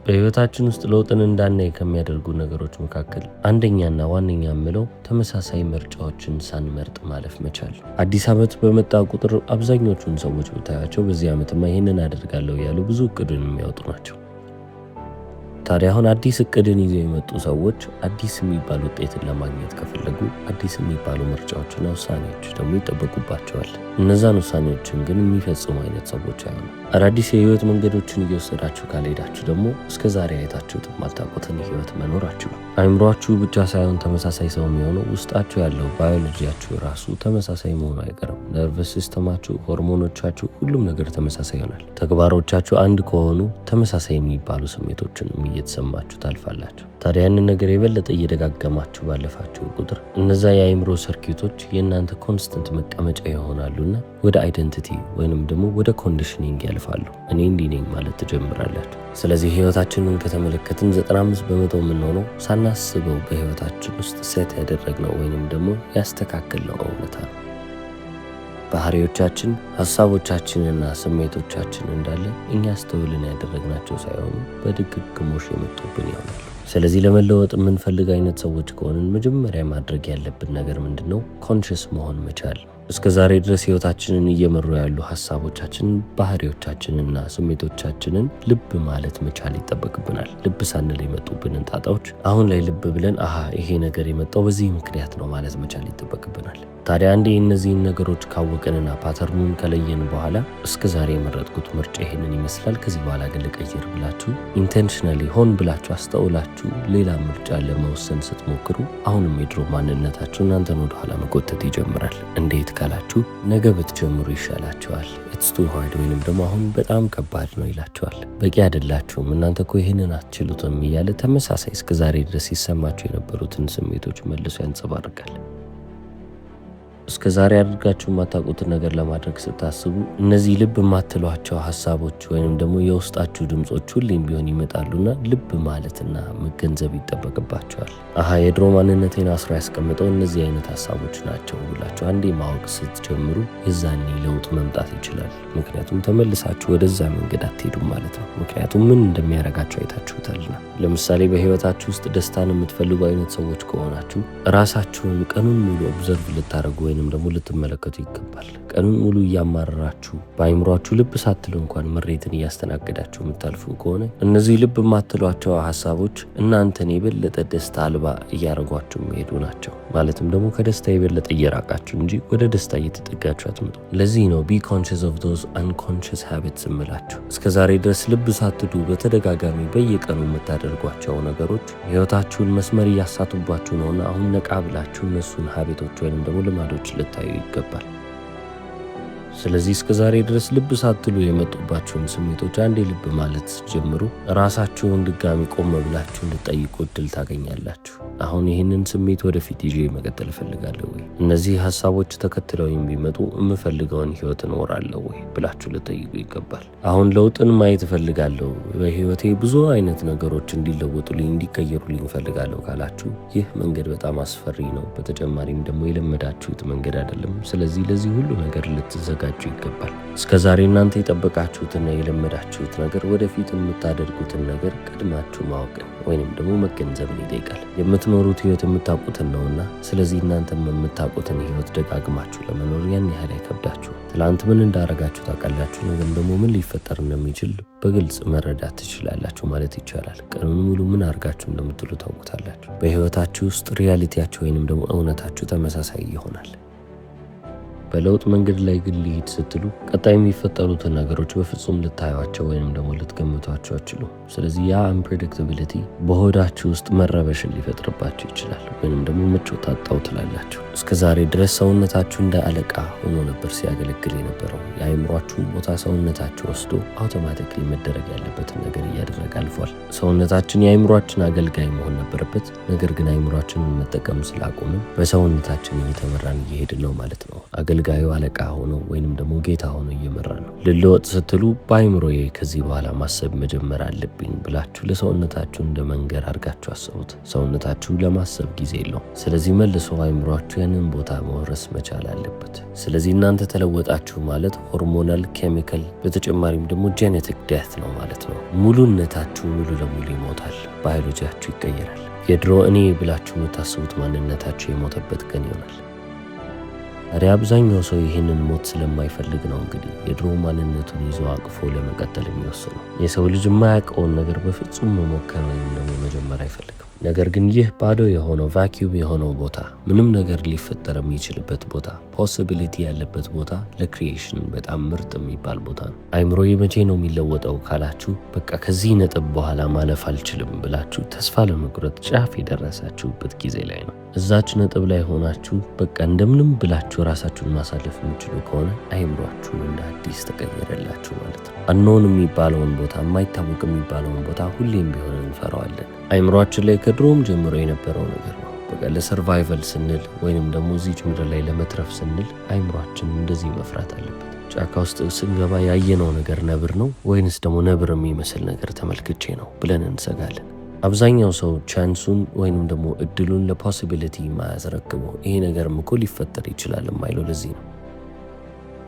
በህይወታችን ውስጥ ለውጥን እንዳናይ ከሚያደርጉ ነገሮች መካከል አንደኛና ዋነኛ የምለው ተመሳሳይ ምርጫዎችን ሳንመርጥ ማለፍ መቻል። አዲስ ዓመት በመጣ ቁጥር አብዛኞቹን ሰዎች ብታያቸው በዚህ ዓመትማ ይህንን አደርጋለሁ ያሉ ብዙ እቅድን የሚያወጡ ናቸው። ታዲያ አሁን አዲስ እቅድን ይዘው የመጡ ሰዎች አዲስ የሚባል ውጤትን ለማግኘት ከፈለጉ አዲስ የሚባሉ ምርጫዎችና ውሳኔዎች ደግሞ ይጠበቁባቸዋል። እነዛን ውሳኔዎችን ግን የሚፈጽሙ አይነት ሰዎች አይሆኑ። አዳዲስ የህይወት መንገዶችን እየወሰዳችሁ ካልሄዳችሁ ደግሞ እስከ ዛሬ አይታችሁት የማታውቁትን ህይወት መኖር አትችሉም። አይምሯችሁ ብቻ ሳይሆን ተመሳሳይ ሰው የሚሆነው ውስጣችሁ ያለው ባዮሎጂያችሁ ራሱ ተመሳሳይ መሆኑ አይቀርም። ነርቨስ ሲስተማችሁ፣ ሆርሞኖቻችሁ፣ ሁሉም ነገር ተመሳሳይ ይሆናል። ተግባሮቻችሁ አንድ ከሆኑ ተመሳሳይ የሚባሉ ስሜቶችን እየተሰማችሁ ታልፋላችሁ። ታዲያ ያንን ነገር የበለጠ እየደጋገማችሁ ባለፋችሁ ቁጥር እነዛ የአይምሮ ሰርኪቶች የእናንተ ኮንስተንት መቀመጫ ይሆናሉና ወደ አይደንቲቲ ወይንም ደግሞ ወደ ኮንዲሽኒንግ ያልፋሉ። እኔ እንዲህ ነኝ ማለት ትጀምራላችሁ። ስለዚህ ህይወታችንን ከተመለከትን 95 በመቶ የምንሆነው ሳናስበው በህይወታችን ውስጥ ሴት ያደረግነው ወይንም ደግሞ ያስተካከልነው እውነታ ነው። ባህሪዎቻችን፣ ሀሳቦቻችንና ስሜቶቻችን እንዳለ እኛ አስተውለን ያደረግናቸው ሳይሆኑ በድግግሞሽ የመጡብን ይሆናል። ስለዚህ ለመለወጥ የምንፈልግ አይነት ሰዎች ከሆንን መጀመሪያ ማድረግ ያለብን ነገር ምንድን ነው? ኮንሽስ መሆን መቻል። እስከ ዛሬ ድረስ ህይወታችንን እየመሩ ያሉ ሀሳቦቻችንን፣ ባህሪዎቻችንና ስሜቶቻችንን ልብ ማለት መቻል ይጠበቅብናል። ልብ ሳንል የመጡብንን ጣጣዎች አሁን ላይ ልብ ብለን ይሄ ነገር የመጣው በዚህ ምክንያት ነው ማለት መቻል ይጠበቅብናል። ታዲያ አንዴ እነዚህን ነገሮች ካወቅንና ፓተርኑን ከለየን በኋላ እስከ ዛሬ የመረጥኩት ምርጫ ይሄንን ይመስላል፣ ከዚህ በኋላ ግን ልቀይር ብላችሁ ኢንቴንሽናሊ ሆን ብላችሁ አስተውላችሁ ሌላ ምርጫ ለመወሰን ስትሞክሩ አሁንም የድሮ ማንነታችሁ እናንተን ወደኋላ መጎተት ይጀምራል። እንዴት ካላችሁ ነገ ብትጀምሩ ይሻላችኋል። ኢትስ ቱ ሃርድ ወይንም ደግሞ አሁን በጣም ከባድ ነው ይላችኋል። በቂ አይደላችሁም፣ እናንተ እኮ ይህንን አትችሉትም እያለ ተመሳሳይ እስከ ዛሬ ድረስ ሲሰማችሁ የነበሩትን ስሜቶች መልሶ ያንጸባርቃል። እስከ ዛሬ አድርጋችሁ የማታውቁትን ነገር ለማድረግ ስታስቡ እነዚህ ልብ የማትሏቸው ሀሳቦች ወይንም ደግሞ የውስጣችሁ ድምፆች ሁሌም ቢሆን ይመጣሉና ልብ ማለትና መገንዘብ ይጠበቅባቸዋል። የድሮ ማንነቴን አስሮ ያስቀምጠው እነዚህ አይነት ሀሳቦች ናቸው ብላችሁ አንዴ ማወቅ ስትጀምሩ የዛኔ ለውጥ መምጣት ይችላል። ምክንያቱም ተመልሳችሁ ወደዛ መንገድ አትሄዱም ማለት ነው። ምክንያቱም ምን እንደሚያደርጋችሁ አይታችሁታልና። ለምሳሌ በህይወታችሁ ውስጥ ደስታን የምትፈልጉ አይነት ሰዎች ከሆናችሁ ራሳችሁን ቀኑን ሙሉ ኦብዘርቭ ልታደርጉ ወይንም ደግሞ ልትመለከቱ ይገባል። ቀኑን ሙሉ እያማረራችሁ በአይምሯችሁ ልብ ሳትሉ እንኳን ምሬትን እያስተናገዳችሁ የምታልፉ ከሆነ እነዚህ ልብ የማትሏቸው ሀሳቦች እናንተን የበለጠ ደስታ አልባ እያደረጓችሁ የሚሄዱ ናቸው። ማለትም ደግሞ ከደስታ የበለጠ እየራቃችሁ እንጂ ወደ ደስታ እየተጠጋችሁ አትመጡ። ለዚህ ነው ቢ ኮንሽስ ኦፍ ዶዝ አንኮንሽስ ሃቢትስ እምላችሁ። እስከ ዛሬ ድረስ ልብ ሳትሉ በተደጋጋሚ በየቀኑ የምታደርጓቸው ነገሮች ህይወታችሁን መስመር እያሳቱባችሁ ነውና አሁን ነቃ ብላችሁ እነሱን ሃቢቶች ወይንም ደግሞ ልማዶች ልታዩ ይገባል። ስለዚህ እስከ ዛሬ ድረስ ልብ ሳትሉ የመጡባችሁን ስሜቶች አንዴ ልብ ማለት ስትጀምሩ ራሳችሁን ድጋሚ ቆም ብላችሁ እንድትጠይቁ እድል ታገኛላችሁ። አሁን ይህንን ስሜት ወደፊት ይዤ መቀጠል እፈልጋለሁ ወይ? እነዚህ ሀሳቦች ተከትለው ቢመጡ የምፈልገውን ህይወት እኖራለሁ ወይ ብላችሁ ልጠይቁ ይገባል። አሁን ለውጥን ማየት እፈልጋለሁ፣ በህይወቴ ብዙ አይነት ነገሮች እንዲለወጡልኝ እንዲቀየሩልኝ እፈልጋለሁ ካላችሁ ይህ መንገድ በጣም አስፈሪ ነው። በተጨማሪም ደግሞ የለመዳችሁት መንገድ አይደለም። ስለዚህ ለዚህ ሁሉ ነገር ልትዘጋጁ ይገባል። እስከ ዛሬ እናንተ የጠበቃችሁትና የለመዳችሁት ነገር ወደፊት የምታደርጉትን ነገር ቀድማችሁ ማወቅን ወይንም ደግሞ መገንዘብን ይጠይቃል። የምትኖሩት ህይወት የምታውቁትን ነውና ስለዚህ እናንተም የምታውቁትን ህይወት ደጋግማችሁ ለመኖር ያን ያህል አይከብዳችሁ። ትላንት ምን እንዳረጋችሁ ታውቃላችሁ። ነገም ደግሞ ምን ሊፈጠር እንደሚችል በግልጽ መረዳት ትችላላችሁ ማለት ይቻላል። ቀኑን ሙሉ ምን አርጋችሁ እንደምትሉ ታውቁታላችሁ። በህይወታችሁ ውስጥ ሪያሊቲያችሁ ወይንም ደግሞ እውነታችሁ ተመሳሳይ ይሆናል። በለውጥ መንገድ ላይ ግን ሊሄድ ስትሉ ቀጣይ የሚፈጠሩትን ነገሮች በፍጹም ልታዩቸው ወይንም ደግሞ ልትገምቷቸው አትችሉ። ስለዚህ ያ አንፕሬዲክታቢሊቲ በሆዳችሁ ውስጥ መረበሽን ሊፈጥርባችሁ ይችላል። ወይንም ደግሞ ምቾት አጣው ትላላችሁ። እስከ ዛሬ ድረስ ሰውነታችሁ እንደ አለቃ ሆኖ ነበር ሲያገለግል የነበረው። የአይምሯችሁን ቦታ ሰውነታችሁ ወስዶ አውቶማቲክሊ መደረግ ያለበትን ነገር እያደረገ አልፏል። ሰውነታችን የአይምሯችን አገልጋይ መሆን ነበረበት። ነገር ግን አይምሯችንን መጠቀም ስላቆምን በሰውነታችን እየተመራን እየሄድን ነው ማለት ነው። አገልጋዩ አለቃ ሆኖ ወይንም ደግሞ ጌታ ሆኖ እየመራ ነው። ልለወጥ ስትሉ በአይምሮዬ ከዚህ በኋላ ማሰብ መጀመር አለብኝ ብላችሁ ለሰውነታችሁ እንደ መንገር አድርጋችሁ አስቡት። ሰውነታችሁ ለማሰብ ጊዜ የለውም። ስለዚህ መልሶ አይምሯችሁ ያንን ቦታ መውረስ መቻል አለበት። ስለዚህ እናንተ ተለወጣችሁ ማለት ሆርሞናል፣ ኬሚካል በተጨማሪም ደግሞ ጄኔቲክ ዴት ነው ማለት ነው። ሙሉነታችሁ ሙሉ ለሙሉ ይሞታል። ባዮሎጂያችሁ ይቀየራል። የድሮ እኔ ብላችሁ የምታስቡት ማንነታችሁ የሞተበት ቀን ይሆናል። ታዲያ አብዛኛው ሰው ይህንን ሞት ስለማይፈልግ ነው እንግዲህ የድሮ ማንነቱን ይዞ አቅፎ ለመቀጠል የሚወስነው። የሰው ልጅ የማያውቀውን ነገር በፍጹም መሞከር ወይም ደግሞ መጀመር አይፈልግም። ነገር ግን ይህ ባዶ የሆነው ቫኪዩም የሆነው ቦታ፣ ምንም ነገር ሊፈጠር የሚችልበት ቦታ፣ ፖሲቢሊቲ ያለበት ቦታ ለክሪኤሽን በጣም ምርጥ የሚባል ቦታ ነው። አይምሮዬ መቼ ነው የሚለወጠው ካላችሁ፣ በቃ ከዚህ ነጥብ በኋላ ማለፍ አልችልም ብላችሁ ተስፋ ለመቁረጥ ጫፍ የደረሳችሁበት ጊዜ ላይ ነው። እዛች ነጥብ ላይ ሆናችሁ በቃ እንደምንም ብላችሁ ራሳችሁን ማሳለፍ የምችሉ ከሆነ አይምሯችሁ እንደ አዲስ ተቀየረላችሁ ማለት ነው። አንኖን የሚባለውን ቦታ፣ የማይታወቅ የሚባለውን ቦታ ሁሌም ቢሆን እንፈራዋለን። አይምሯችን ላይ ከድሮም ጀምሮ የነበረው ነገር ነው። በቃ ለሰርቫይቫል ስንል ወይንም ደግሞ እዚች ምድር ላይ ለመትረፍ ስንል አይምሯችን እንደዚህ መፍራት አለበት። ጫካ ውስጥ ስንገባ ያየነው ነገር ነብር ነው ወይንስ ደግሞ ነብር የሚመስል ነገር ተመልክቼ ነው ብለን እንሰጋለን። አብዛኛው ሰው ቻንሱን ወይንም ደግሞ እድሉን ለፖሲቢሊቲ ማያስረክበው ይሄ ነገርም እኮ ሊፈጠር ይችላል የማይለው ለዚህ ነው።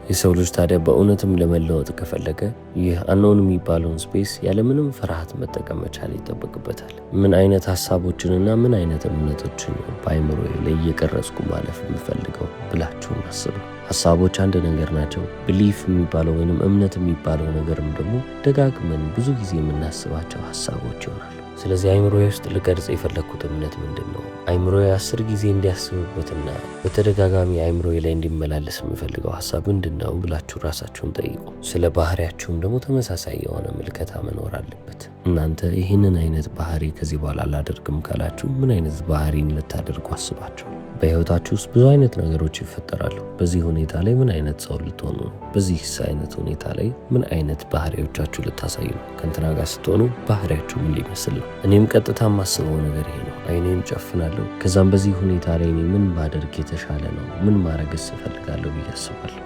የሰው ልጅ ታዲያ በእውነትም ለመለወጥ ከፈለገ ይህ አንኖን የሚባለውን ስፔስ ያለምንም ፍርሃት መጠቀም መቻል ይጠበቅበታል። ምን አይነት ሀሳቦችንና ምን አይነት እምነቶችን በአይምሮ ላይ እየቀረጽኩ ማለፍ የምፈልገው ብላችሁ አስቡ። ሀሳቦች አንድ ነገር ናቸው። ብሊፍ የሚባለው ወይንም እምነት የሚባለው ነገርም ደግሞ ደጋግመን ብዙ ጊዜ የምናስባቸው ሀሳቦች ይሆናሉ። ስለዚህ አይምሮዬ ውስጥ ልቀርጽ የፈለግኩት እምነት ምንድን ነው? አይምሮዬ 10 ጊዜ እንዲያስብበትና በተደጋጋሚ አይምሮዬ ላይ እንዲመላለስ የምፈልገው ሀሳብ ምንድን ነው ብላችሁ ራሳችሁን ጠይቁ። ስለ ባህሪያችሁም ደግሞ ተመሳሳይ የሆነ ምልከታ መኖር አለበት። እናንተ ይህንን አይነት ባህሪ ከዚህ በኋላ አላደርግም ካላችሁ ምን አይነት ባህሪን ልታደርጉ አስባችሁ? በህይወታችሁ ውስጥ ብዙ አይነት ነገሮች ይፈጠራሉ። በዚህ ሁኔታ ላይ ምን አይነት ሰው ልትሆኑ ነው? በዚህ አይነት ሁኔታ ላይ ምን አይነት ባህሪዎቻችሁ ልታሳዩ ነው? ከእንትና ጋር ስትሆኑ ባህሪያችሁ ምን ሊመስል ነው? እኔም ቀጥታ የማስበው ነገር ይሄ ነው። አይኔም ጨፍናለሁ። ከዛም በዚህ ሁኔታ ላይ እኔ ምን ባደርግ የተሻለ ነው? ምን ማድረግስ እፈልጋለሁ ብዬ አስባለሁ።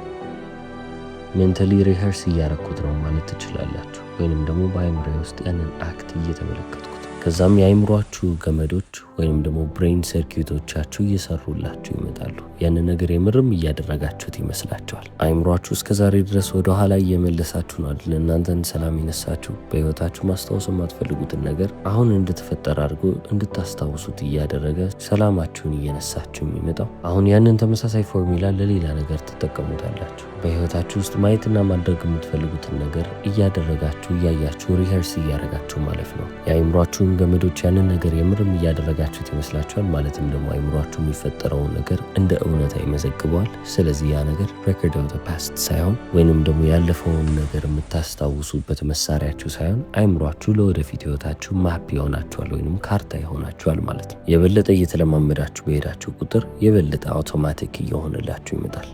ሜንታሊ ሪኸርስ እያረኩት ነው ማለት ትችላላችሁ። ወይንም ደግሞ በአይምሮ ውስጥ ያንን አክት እየተመለከትኩት ከዛም የአይምሯችሁ ገመዶች ወይንም ደግሞ ብሬን ሰርኪቶቻችሁ እየሰሩላችሁ ይመጣሉ። ያንን ነገር የምርም እያደረጋችሁት ይመስላችኋል። አይምሯችሁ እስከዛሬ ድረስ ወደ ኋላ እየመለሳችሁ ነው አይደል? እናንተን ሰላም ይነሳችሁ በህይወታችሁ ማስታወስ የማትፈልጉትን ነገር አሁን እንድትፈጠር አድርጎ እንድታስታውሱት እያደረገ ሰላማችሁን እየነሳችሁ የሚመጣው። አሁን ያንን ተመሳሳይ ፎርሙላ ለሌላ ነገር ትጠቀሙታላችሁ። በህይወታችሁ ውስጥ ማየትና ማድረግ የምትፈልጉትን ነገር እያደረጋችሁ እያያችሁ ሪኸርስ እያደረጋችሁ ማለፍ ነው። የአይምሯችሁን ገመዶች ያንን ነገር የምርም እያደረጋችሁት ይመስላችኋል። ማለትም ደግሞ አይምሯችሁ የሚፈጠረውን ነገር እንደ እውነታ ይመዘግበዋል። ስለዚህ ያ ነገር ሬኮርድ ኦፍ ዘ ፓስት ሳይሆን ወይንም ደግሞ ያለፈውን ነገር የምታስታውሱበት መሳሪያችሁ ሳይሆን አይምሯችሁ ለወደፊት ህይወታችሁ ማፕ ይሆናችኋል ወይንም ካርታ ይሆናችኋል ማለት ነው። የበለጠ እየተለማመዳችሁ በሄዳችሁ ቁጥር የበለጠ አውቶማቲክ እየሆነላችሁ ይመጣል።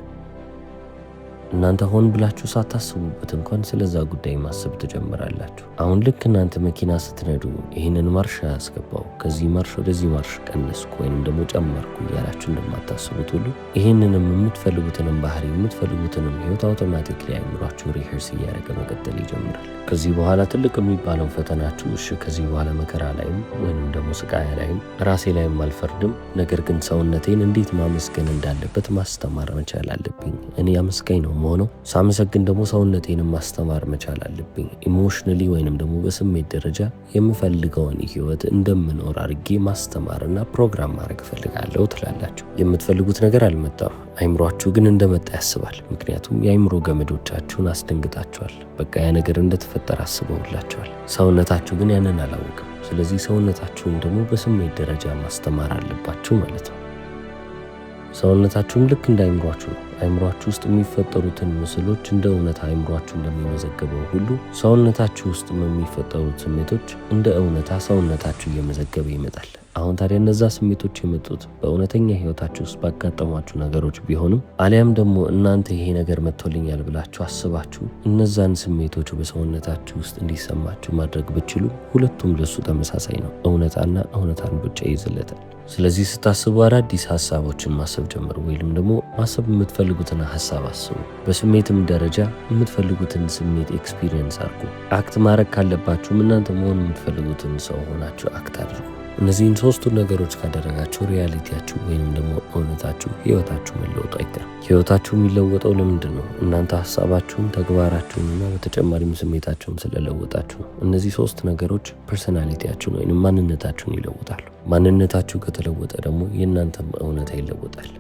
እናንተ ሆን ብላችሁ ሳታስቡበት እንኳን ስለዛ ጉዳይ ማሰብ ትጀምራላችሁ። አሁን ልክ እናንተ መኪና ስትነዱ ይህንን ማርሽ አስገባው፣ ከዚህ ማርሽ ወደዚህ ማርሽ ቀነስኩ ወይንም ደግሞ ጨመርኩ እያላችሁ እንደማታስቡት ሁሉ ይህንንም የምትፈልጉትንም ባህሪ የምትፈልጉትንም ህይወት አውቶማቲክሊ አይምሯችሁ ሪኸርስ እያደረገ መቀጠል ይጀምራል። ከዚህ በኋላ ትልቅ የሚባለው ፈተናችሁ እሺ፣ ከዚህ በኋላ መከራ ላይም ወይንም ደግሞ ስቃያ ላይም ራሴ ላይም አልፈርድም፣ ነገር ግን ሰውነቴን እንዴት ማመስገን እንዳለበት ማስተማር መቻል አለብኝ። እኔ አመስጋኝ ነው ሆነው ሳመሰግን ደግሞ ሰውነቴንም ማስተማር መቻል አለብኝ። ኢሞሽናሊ ወይንም ደግሞ በስሜት ደረጃ የምፈልገውን ህይወት እንደምኖር አድርጌ ማስተማርና ፕሮግራም ማድረግ እፈልጋለሁ ትላላችሁ። የምትፈልጉት ነገር አልመጣም፣ አይምሯችሁ ግን እንደመጣ ያስባል። ምክንያቱም የአይምሮ ገመዶቻችሁን አስደንግጣችኋል። በቃ ያ ነገር እንደተፈጠረ አስበውላችኋል። ሰውነታችሁ ግን ያንን አላወቅም። ስለዚህ ሰውነታችሁን ደግሞ በስሜት ደረጃ ማስተማር አለባችሁ ማለት ነው። ሰውነታችሁም ልክ እንደ አይምሯችሁ ነው። አይምሯችሁ ውስጥ የሚፈጠሩትን ምስሎች እንደ እውነታ አይምሯችሁ እንደሚመዘገበው ሁሉ ሰውነታችሁ ውስጥ የሚፈጠሩት ስሜቶች እንደ እውነታ ሰውነታችሁ እየመዘገበ ይመጣል። አሁን ታዲያ እነዛ ስሜቶች የመጡት በእውነተኛ ህይወታችሁ ውስጥ ባጋጠሟችሁ ነገሮች ቢሆንም አሊያም ደግሞ እናንተ ይሄ ነገር መጥቶልኛል ብላችሁ አስባችሁ እነዛን ስሜቶች በሰውነታችሁ ውስጥ እንዲሰማችሁ ማድረግ ብችሉ ሁለቱም ለሱ ተመሳሳይ ነው። እውነታና እውነታን ብቻ ይይዝለታል። ስለዚህ ስታስቡ አዳዲስ ሀሳቦችን ማሰብ ጀምሩ፣ ወይም ደግሞ ማሰብ የምትፈልጉትን ሀሳብ አስቡ። በስሜትም ደረጃ የምትፈልጉትን ስሜት ኤክስፒሪየንስ አድርጉ። አክት ማድረግ ካለባችሁም እናንተ መሆን የምትፈልጉትን ሰው ሆናችሁ አክት አድርጉ። እነዚህን ሶስቱን ነገሮች ካደረጋችሁ ሪያሊቲያችሁ ወይም ደግሞ እውነታችሁ ህይወታችሁ መለወጡ አይቀርም። ህይወታችሁ የሚለወጠው ለምንድን ነው? እናንተ ሀሳባችሁን፣ ተግባራችሁንና በተጨማሪም ስሜታችሁን ስለለወጣችሁ ነው። እነዚህ ሶስት ነገሮች ፐርሶናሊቲያችሁን ወይም ማንነታችሁን ይለውጣሉ። ማንነታችሁ ከተለወጠ ደግሞ የእናንተም እውነታ ይለወጣል።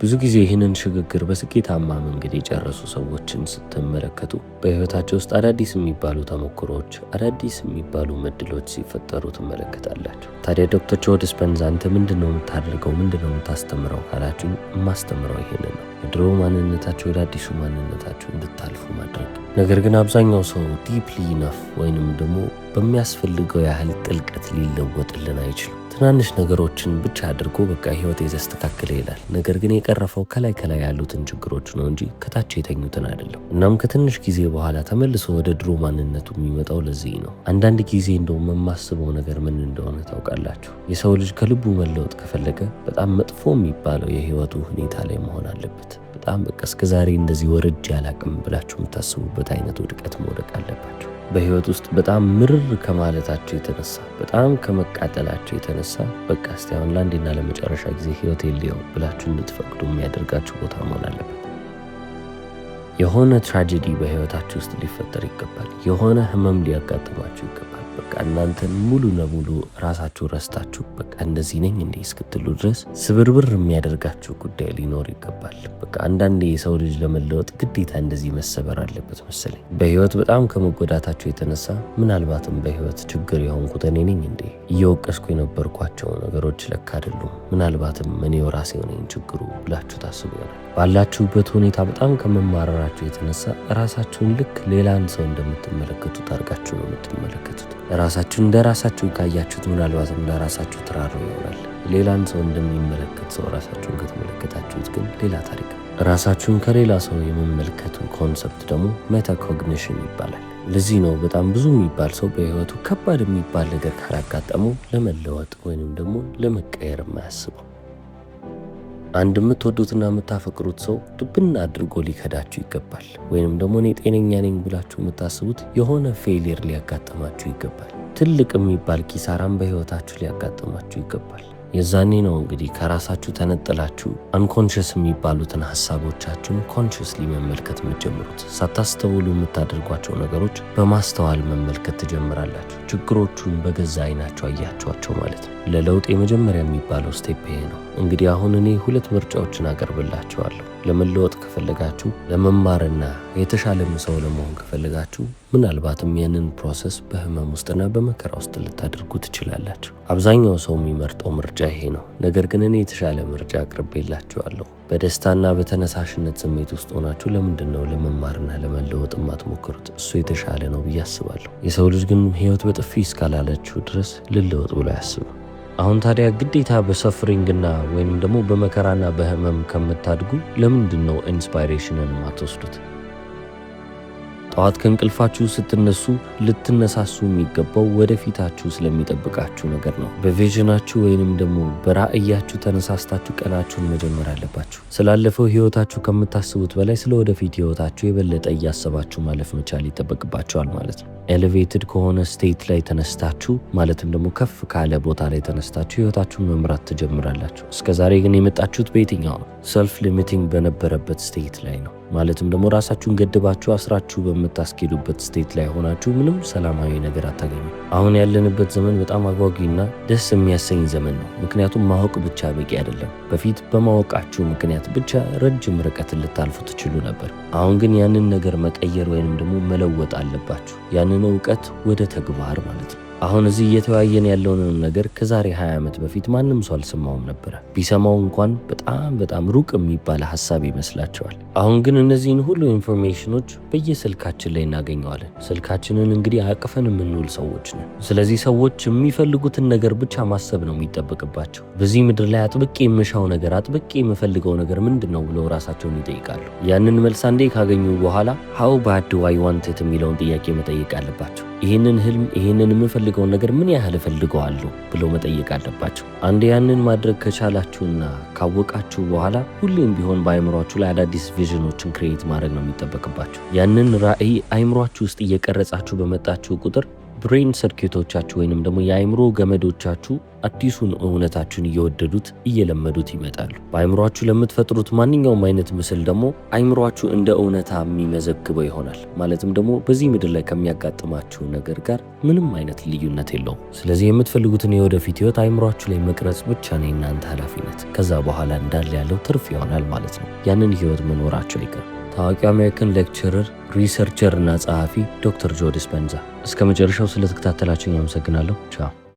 ብዙ ጊዜ ይህንን ሽግግር በስኬታማ መንገድ የጨረሱ ሰዎችን ስትመለከቱ በህይወታቸው ውስጥ አዳዲስ የሚባሉ ተሞክሮዎች፣ አዳዲስ የሚባሉ እድሎች ሲፈጠሩ ትመለከታላችሁ። ታዲያ ዶክተር ጆ ዲስፔንዛ አንተ ምንድን ነው የምታደርገው፣ ምንድን ነው የምታስተምረው ካላችሁ የማስተምረው ይሄንን ነው። የድሮ ማንነታችሁ ወደ አዲሱ ማንነታችሁ እንድታልፉ ማድረግ። ነገር ግን አብዛኛው ሰው ዲፕሊ ኢነፍ ወይንም ደግሞ በሚያስፈልገው ያህል ጥልቀት ሊለወጥልን አይችልም። ትናንሽ ነገሮችን ብቻ አድርጎ በቃ ህይወት የተስተካከለ ይላል። ነገር ግን የቀረፈው ከላይ ያሉትን ችግሮች ነው እንጂ ከታች የተኙትን አይደለም። እናም ከትንሽ ጊዜ በኋላ ተመልሶ ወደ ድሮ ማንነቱ የሚመጣው ለዚህ ነው። አንዳንድ ጊዜ እንደውም የማስበው ነገር ምን እንደሆነ ታውቃላችሁ? የሰው ልጅ ከልቡ መለወጥ ከፈለገ በጣም መጥፎ የሚባለው የህይወቱ ሁኔታ ላይ መሆን አለበት። በጣም በቃ እስከዛሬ እንደዚህ ወርጄ አላቅም ብላችሁ የምታስቡበት አይነት ውድቀት መውደቅ አለባችሁ። በህይወት ውስጥ በጣም ምርር ከማለታቸው የተነሳ በጣም ከመቃጠላቸው የተነሳ በቃ እስቲ አሁን ለአንዴና ለመጨረሻ ጊዜ ህይወት የለየው ብላችሁ እንድትፈቅዱ የሚያደርጋችሁ ቦታ መሆን አለበት። የሆነ ትራጀዲ በህይወታችሁ ውስጥ ሊፈጠር ይገባል። የሆነ ህመም ሊያጋጥማችሁ ይገባል። በቃ እናንተን ሙሉ ለሙሉ ራሳችሁ ረስታችሁ በቃ እንደዚህ ነኝ እንዴ እስክትሉ ድረስ ስብርብር የሚያደርጋችሁ ጉዳይ ሊኖር ይገባል። በቃ አንዳንዴ የሰው ልጅ ለመለወጥ ግዴታ እንደዚህ መሰበር አለበት መሰለኝ። በህይወት በጣም ከመጎዳታችሁ የተነሳ ምናልባትም በህይወት ችግር የሆንኩት እኔ ነኝ እንዴ፣ እየወቀስኩ የነበርኳቸው ነገሮች ለካ አይደሉም፣ ምናልባትም እኔው ራሴው ነኝ ችግሩ ብላችሁ ታስቡ ይሆናል። ባላችሁበት ሁኔታ በጣም ከመማረራችሁ የተነሳ ራሳችሁን ልክ ሌላን ሰው እንደምትመለከቱት አድርጋችሁ ነው የምትመለከቱት። ራሳችሁን እንደ ራሳችሁ ካያችሁት ምናልባትም እንደ ራሳችሁ ትራሩ ይሆናል። ሌላን ሰው እንደሚመለከት ሰው ራሳችሁን ከተመለከታችሁት ግን ሌላ ታሪክ ነው። ራሳችሁን ከሌላ ሰው የመመልከቱ ኮንሰፕት ደግሞ ሜታኮግኒሽን ይባላል። ለዚህ ነው በጣም ብዙ የሚባል ሰው በህይወቱ ከባድ የሚባል ነገር ካላጋጠመው ለመለወጥ ወይንም ደግሞ ለመቀየር የማያስበው። አንድ የምትወዱትና የምታፈቅሩት ሰው ድብና አድርጎ ሊከዳችሁ ይገባል። ወይንም ደግሞ እኔ ጤነኛ ነኝ ብላችሁ የምታስቡት የሆነ ፌሊየር ሊያጋጥማችሁ ይገባል። ትልቅ የሚባል ኪሳራም በህይወታችሁ ሊያጋጥማችሁ ይገባል። የዛኔ ነው እንግዲህ ከራሳችሁ ተነጥላችሁ አንኮንሽስ የሚባሉትን ሀሳቦቻችሁን ኮንሽስሊ መመልከት የምትጀምሩት። ሳታስተውሉ የምታደርጓቸው ነገሮች በማስተዋል መመልከት ትጀምራላችሁ። ችግሮቹን በገዛ አይናቸው አያችኋቸው ማለት ነው። ለለውጥ የመጀመሪያ የሚባለው ስቴፕ ይሄ ነው። እንግዲህ አሁን እኔ ሁለት ምርጫዎችን አቀርብላችኋለሁ። ለመለወጥ ከፈለጋችሁ፣ ለመማርና የተሻለም ሰው ለመሆን ከፈለጋችሁ ምናልባትም ያንን ፕሮሰስ በህመም ውስጥና በመከራ ውስጥ ልታደርጉ ትችላላችሁ። አብዛኛው ሰው የሚመርጠው ምርጫ ይሄ ነው። ነገር ግን እኔ የተሻለ ምርጫ አቅርቤላችኋለሁ። በደስታና በተነሳሽነት ስሜት ውስጥ ሆናችሁ ለምንድን ነው ለመማርና ለመለወጥ የማትሞክሩት? እሱ የተሻለ ነው ብዬ አስባለሁ። የሰው ልጅ ግን ህይወት በጥፊ እስካላለችሁ ድረስ ልለወጥ ብሎ አያስብም። አሁን ታዲያ ግዴታ በሰፍሪንግና ወይም ደግሞ በመከራና በህመም ከምታድጉ ለምንድን ነው ኢንስፓይሬሽንን ማትወስዱት? ጠዋት ከእንቅልፋችሁ ስትነሱ ልትነሳሱ የሚገባው ወደፊታችሁ ስለሚጠብቃችሁ ነገር ነው። በቪዥናችሁ ወይንም ደግሞ በራእያችሁ ተነሳስታችሁ ቀናችሁን መጀመር አለባችሁ። ስላለፈው ህይወታችሁ ከምታስቡት በላይ ስለ ወደፊት ህይወታችሁ የበለጠ እያሰባችሁ ማለፍ መቻል ይጠበቅባችኋል ማለት ነው። ኤሌቬትድ ከሆነ ስቴት ላይ ተነስታችሁ ማለትም ደግሞ ከፍ ካለ ቦታ ላይ ተነስታችሁ ህይወታችሁን መምራት ትጀምራላችሁ። እስከዛሬ ግን የመጣችሁት በየትኛው ነው? ሰልፍ ሊሚቲንግ በነበረበት ስቴት ላይ ነው። ማለትም ደግሞ ራሳችሁን ገድባችሁ አስራችሁ በምታስኬዱበት ስቴት ላይ ሆናችሁ ምንም ሰላማዊ ነገር አታገኙ። አሁን ያለንበት ዘመን በጣም አጓጊና ደስ የሚያሰኝ ዘመን ነው። ምክንያቱም ማወቅ ብቻ በቂ አይደለም። በፊት በማወቃችሁ ምክንያት ብቻ ረጅም ርቀትን ልታልፉ ትችሉ ነበር። አሁን ግን ያንን ነገር መቀየር ወይንም ደግሞ መለወጥ አለባችሁ። ያንን እውቀት ወደ ተግባር ማለት ነው። አሁን እዚህ እየተወያየን ያለውን ነገር ከዛሬ 20 ዓመት በፊት ማንም ሰው አልሰማውም ነበረ። ቢሰማው እንኳን በጣም ሩቅ የሚባል ሐሳብ ይመስላቸዋል። አሁን ግን እነዚህን ሁሉ ኢንፎርሜሽኖች በየስልካችን ላይ እናገኘዋለን። ስልካችንን እንግዲህ አቅፈን የምንውል ሰዎች ነን። ስለዚህ ሰዎች የሚፈልጉትን ነገር ብቻ ማሰብ ነው የሚጠበቅባቸው። በዚህ ምድር ላይ አጥብቄ የምሻው ነገር፣ አጥብቄ የምፈልገው ነገር ምንድን ነው ብለው ራሳቸውን ይጠይቃሉ። ያንን መልስ አንዴ ካገኙ በኋላ how bad do I want it የሚለውን ጥያቄ መጠየቅ አለባቸው። ይህንን ህልም፣ ይህንን የምፈልገውን ነገር ምን ያህል እፈልገዋለሁ ብለው መጠየቅ አለባቸው። አንዴ ያንን ማድረግ ከቻላችሁና ካወቃችሁ በኋላ ሁሌም ቢሆን በአይምሯችሁ ላይ አዳዲስ ቪዥኖችን ክሬት ማድረግ ነው የሚጠበቅባችሁ። ያንን ራዕይ አይምሯችሁ ውስጥ እየቀረጻችሁ በመጣችሁ ቁጥር ብሬን ሰርኪቶቻችሁ ወይንም ደግሞ የአይምሮ ገመዶቻችሁ አዲሱን እውነታችሁን እየወደዱት እየለመዱት ይመጣሉ። በአይምሯችሁ ለምትፈጥሩት ማንኛውም አይነት ምስል ደግሞ አይምሯችሁ እንደ እውነታ የሚመዘግበው ይሆናል። ማለትም ደግሞ በዚህ ምድር ላይ ከሚያጋጥማችሁ ነገር ጋር ምንም አይነት ልዩነት የለውም። ስለዚህ የምትፈልጉትን የወደፊት ህይወት አይምሯችሁ ላይ መቅረጽ ብቻ ነው የእናንተ ኃላፊነት። ከዛ በኋላ እንዳለ ያለው ትርፍ ይሆናል ማለት ነው። ያንን ህይወት መኖራቸው አይቀርም። ታዋቂው አሜሪካን ሌክቸረር፣ ሪሰርቸር እና ጸሐፊ ዶክተር ጆ ዲስፔንዛ። እስከ መጨረሻው ስለተከታተላችሁኝ አመሰግናለሁ። ቻው።